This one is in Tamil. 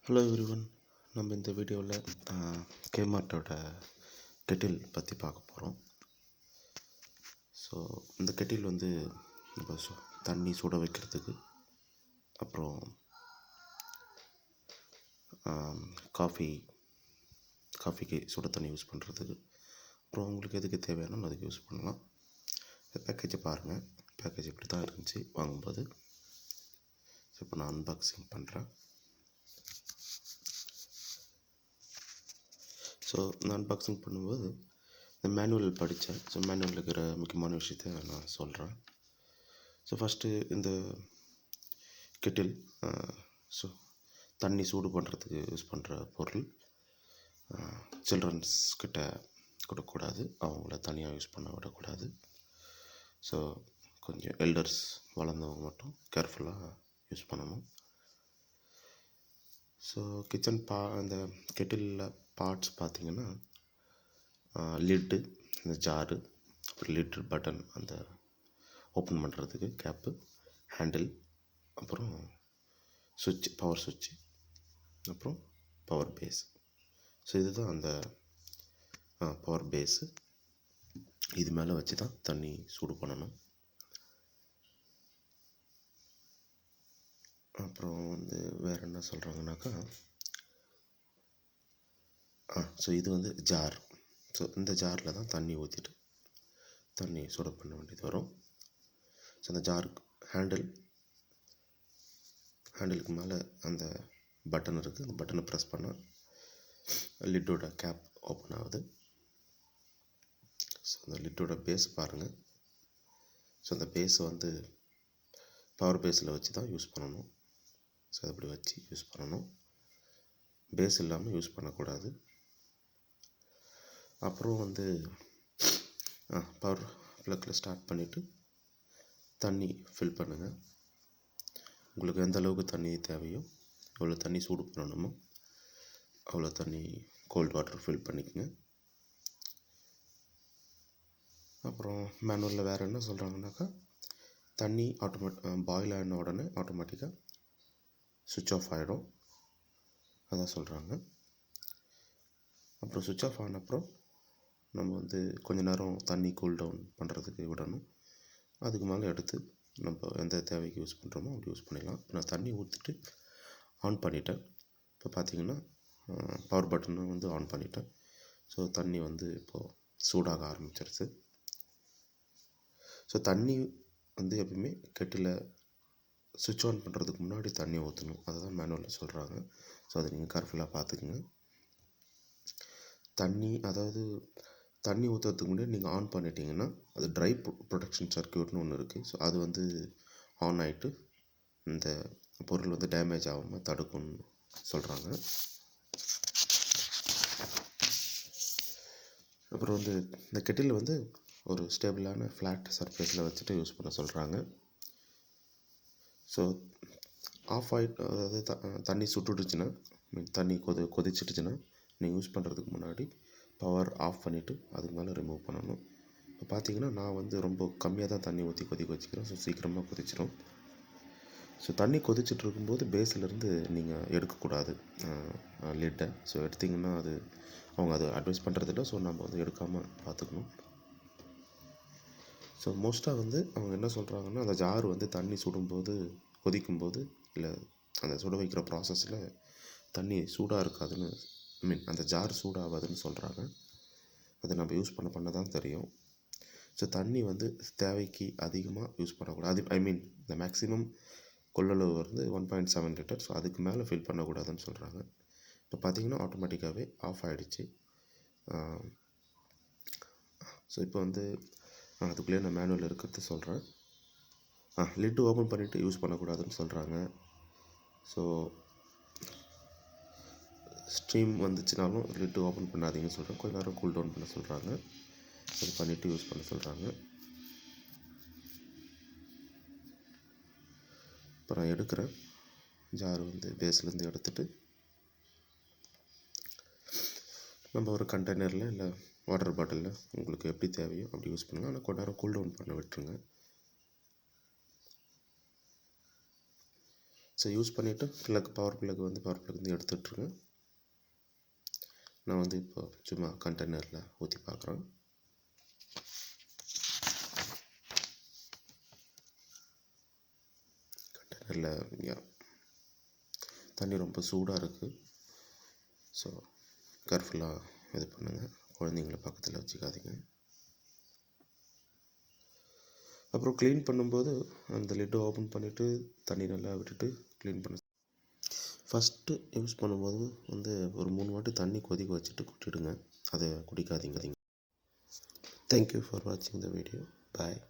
Hello everyone. நம்ம இந்த வீடியோவில் கேமார்ட்டோட கெட்டில் பற்றி பார்க்க போகிறோம். ஸோ இந்த கெட்டில் வந்து இப்போ தண்ணி சுட வைக்கிறதுக்கு, அப்புறம் காஃபிக்கு சுட தண்ணி யூஸ் பண்ணுறதுக்கு, அப்புறம் உங்களுக்கு எதுக்கு தேவையானோ அதுக்கு யூஸ் பண்ணலாம். இந்த பேக்கேஜை பாருங்கள். பேக்கேஜ் இப்படி தான் இருந்துச்சு வாங்கும்போது. ஸோ இப்போ நான் அன்பாக்சிங் பண்ணுறேன். ஸோ நான் அன்பாக்சிங் பண்ணும்போது இந்த மேனுவல் படித்தேன். ஸோ மேனுவலில் இருக்கிற முக்கியமான விஷயத்த நான் சொல்கிறேன். ஸோ ஃபஸ்ட்டு இந்த கெட்டில் ஸோ தண்ணி சூடு பண்ணுறதுக்கு யூஸ் பண்ணுற பொருள். சில்ட்ரன்ஸ் கிட்ட கொடுக்கக்கூடாது, அவங்கள தனியாக யூஸ் பண்ண விடக்கூடாது. ஸோ கொஞ்சம் எல்டர்ஸ் வளர்ந்தவங்க மட்டும் கேர்ஃபுல்லாக யூஸ் பண்ணணும். ஸோ கிச்சன் அந்த கெட்டிலில் பார்ட்ஸ் பார்த்திங்கன்னா லிட்டு, இந்த ஜாரு, அப்புறம் லிட்டு பட்டன், அந்த ஓப்பன் பண்ணுறதுக்கு கேப்பு, ஹேண்டில், அப்புறம் சுவிட்ச், பவர் சுவிட்சு, அப்புறம் பவர் பேஸ். ஸோ இதுதான் அந்த பவர் பேஸு. இது மேலே வச்சு தான் தண்ணி சூடு பண்ணணும். அப்புறம் வந்து வேறு என்ன சொல்கிறாங்கனாக்கா, ஸோ இது வந்து ஜார். ஸோ இந்த ஜாரில் தான் தண்ணி ஊற்றிட்டு தண்ணி சூடு பண்ண வேண்டியது வரும். ஸோ அந்த ஜாருக்கு ஹேண்டிலுக்கு மேலே அந்த பட்டன் இருக்குது. அந்த பட்டனை ப்ரெஸ் பண்ணால் லிட்டோட கேப் ஓப்பன் ஆகுது. ஸோ அந்த லிட்டோட பேஸ் பாருங்கள். ஸோ அந்த பேஸை வந்து பவர் பேஸில் வச்சு தான் யூஸ் பண்ணணும். ஸோ அப்படி வச்சு யூஸ் பண்ணணும், பேஸ் இல்லாமல் யூஸ் பண்ணக்கூடாது. அப்புறம் வந்து பவர் ப்ளக்கில் ஸ்டார்ட் பண்ணிவிட்டு தண்ணி ஃபில் பண்ணுங்கள். உங்களுக்கு எந்த அளவுக்கு தண்ணி தேவையோ, எவ்வளோ தண்ணி சூடு பண்ணணுமோ அவ்வளோ தண்ணி கோல்ட் வாட்டர் ஃபில் பண்ணிக்கோங்க. அப்புறம் மேனுவலில் வேறு என்ன சொல்கிறாங்கனாக்கா, தண்ணி பாயில் ஆன உடனே ஆட்டோமேட்டிக்காக சுவிட்ச் ஆஃப் ஆகிடும், அதான் சொல்கிறாங்க. அப்புறம் சுவிட்ச் ஆஃப் ஆன அப்புறம் நம்ம வந்து கொஞ்ச நேரம் தண்ணி கூல் டவுன் பண்ணுறதுக்கு விடணும். அதுக்கு மேலே எடுத்து நம்ம எந்த தேவைக்கு யூஸ் பண்ணுறோமோ அப்படி யூஸ் பண்ணிடலாம். நான் தண்ணி ஊற்றிட்டு ஆன் பண்ணிட்டேன். இப்போ பார்த்திங்கன்னா பவர் பட்டனை வந்து ஆன் பண்ணிட்டேன். ஸோ தண்ணி வந்து இப்போது சூடாக ஆரம்பிச்சிருச்சு. ஸோ தண்ணி வந்து எப்பவுமே கெட்டில் சுவிட்ச் ஆன் பண்ணுறதுக்கு முன்னாடி தண்ணி ஊற்றணும், அதை தான் மேனுவலில் சொல்கிறாங்க. ஸோ அதை நீங்கள் கேர்ஃபுல்லாக பார்த்துக்குங்க. தண்ணி ஊற்றுறதுக்கு முன்னாடி நீங்கள் ஆன் பண்ணிட்டீங்கன்னா அது ட்ரை ப்ரொடெக்ஷன் சர்க்யூட்னு ஒன்று இருக்குது. ஸோ அது வந்து ஆன் ஆகிட்டு இந்த பொருள் வந்து டேமேஜ் ஆகாமல் தடுக்கும்னு சொல்கிறாங்க. அப்புறம் வந்து இந்த கெட்டில் வந்து ஒரு ஸ்டேபிளான ஃப்ளாட் சர்ஃபேஸில் வச்சுட்டு யூஸ் பண்ண சொல்கிறாங்க. ஸோ ஆஃப் ஆகிட்டு, அதாவது தண்ணி சுட்டுடுச்சுன்னா, தண்ணி கொதிச்சிடுச்சுன்னா நீங்கள் யூஸ் பண்ணுறதுக்கு முன்னாடி பவர் ஆஃப் பண்ணிவிட்டு அதுக்கு மேலே ரிமூவ் பண்ணணும். இப்போ பார்த்தீங்கன்னா நான் வந்து ரொம்ப கம்மியாக தான் தண்ணி ஊற்றி கொதிக்க வச்சுக்கிறேன். ஸோ சீக்கிரமாக கொதிச்சிடும். ஸோ தண்ணி கொதிச்சுட்டு இருக்கும்போது பேஸ்லேருந்து நீங்கள் எடுக்கக்கூடாது லிட்டை. ஸோ எடுத்திங்கன்னா அது அவங்க அது அட்வைஸ் பண்ணுறதில்ல. ஸோ நம்ம வந்து எடுக்காமல் பார்த்துக்கணும். ஸோ மோஸ்ட்டாக வந்து அவங்க என்ன சொல்கிறாங்கன்னா, அந்த ஜார் வந்து தண்ணி சுடும்போது, கொதிக்கும்போது, இல்லை அந்த சுட வைக்கிற ப்ராசஸில் தண்ணி சூடாக இருக்காதுன்னு, அந்த ஜார் சூடாகாதுன்னு சொல்கிறாங்க. அதை நம்ம யூஸ் பண்ண தான் தெரியும். ஸோ தண்ணி வந்து தேவைக்கு அதிகமாக யூஸ் பண்ணக்கூடாது. இந்த மேக்ஸிமம் கொள்ளளவு வந்து 1.7 லிட்டர். ஸோ அதுக்கு மேலே ஃபில் பண்ணக்கூடாதுன்னு சொல்கிறாங்க. இப்போ பார்த்திங்கன்னா ஆட்டோமேட்டிக்காகவே ஆஃப் ஆகிடுச்சு. ஸோ இப்போ வந்து அதுக்குள்ளேயே நான் மேனுவல் இருக்கிறது சொல்கிறேன். லிட்டு ஓப்பன் பண்ணிவிட்டு யூஸ் பண்ணக்கூடாதுன்னு சொல்கிறாங்க. ஸோ ஸ்ட்ரீம் வந்துச்சுனாலும் லிட்டு ஓப்பன் பண்ணாதீங்கன்னு சொல்கிறேன். கொஞ்சம் நேரம் கூல் டவுன் பண்ண சொல்கிறாங்க. அது பண்ணிவிட்டு யூஸ் பண்ண சொல்கிறாங்க. இப்போ நான் எடுக்கிறேன். ஜார் வந்து பேஸ்லேருந்து எடுத்துகிட்டு நம்ம ஒரு கண்டெய்னரில் இல்லை வாட்டர் பாட்டிலில் உங்களுக்கு எப்படி தேவையோ அப்படி யூஸ் பண்ணுங்கள். ஆனால் கொஞ்ச நேரம் கூல் டவுன் பண்ண விட்டுருங்க. ஸோ யூஸ் பண்ணிவிட்டு பவர் ப்ளக் வந்து எடுத்துட்ருங்க. நான் வந்து இப்போ சும்மா கண்டெய்னரில் ஊற்றி பார்க்குறேன். கண்டெய்னரில் தண்ணி ரொம்ப சூடாக இருக்குது. ஸோ கேர்ஃபுல்லாக இது பண்ணுங்கள், குழந்தைங்கள பக்கத்தில் வச்சுக்காதீங்க. அப்புறம் க்ளீன் பண்ணும்போது அந்த லிட்டை ஓப்பன் பண்ணிவிட்டு தண்ணி நல்லா விட்டுட்டு க்ளீன் பண்ண. ஃபஸ்ட்டு யூஸ் பண்ணும்போது வந்து ஒரு 3 வாட்டி தண்ணி கொதிக்க வச்சுட்டு குடிச்சிடுங்க, அதை குடிக்காதீங்க. தேங்க்யூ ஃபார் வாட்சிங் த வீடியோ. பாய்.